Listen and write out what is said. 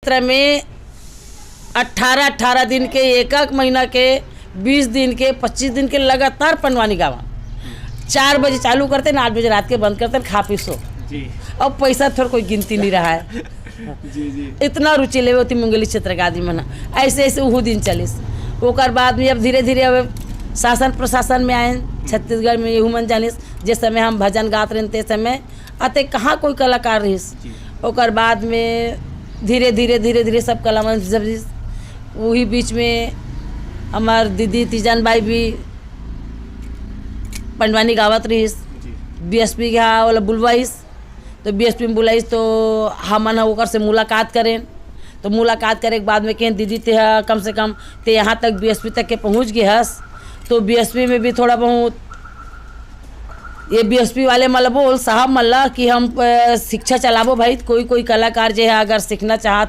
क्षेत्र में 18 दिन के, 1 महीना के, 20 दिन के, 25 दिन के लगातार पंडवानी गावा। 4 बजे चालू करते ना, 8 बजे रात के बंद करते, खा पी सो। अब पैसा थोड़ा कोई गिनती नहीं रहा है। जी। इतना रुचि ले होती मुंगेली क्षेत्र का आदमी मना, ऐसे ऐसे वो दिन चलिस। ओकर बाद में अब धीरे धीरे अब शासन प्रशासन में आए छत्तीसगढ़ में, यहू मन जानिस। जिस समय हम भजन गात रहे ते समय अते कहाँ कोई कलाकार रहिस। ओकर बाद में धीरे धीरे सब कलामन जब वही बीच में हमार दीदी तीजन बाई भी पंडवानी गावत रहीस। बीएसपी के यहाँ वाला बुलवाइस, तो बीएसपी में बुलाइस तो हमन ओकर से मुलाकात करें। तो मुलाकात करे के बाद में कहें दीदी ते कम से कम ते यहाँ तक बीएसपी तक के पहुँच गए हस। तो बीएसपी में भी थोड़ा बहुत ये बीएसपी वाले मतलब बोल साहब मल्ला कि हम शिक्षा चलाबो भाई, कोई कलाकार जो है अगर सीखना चाहते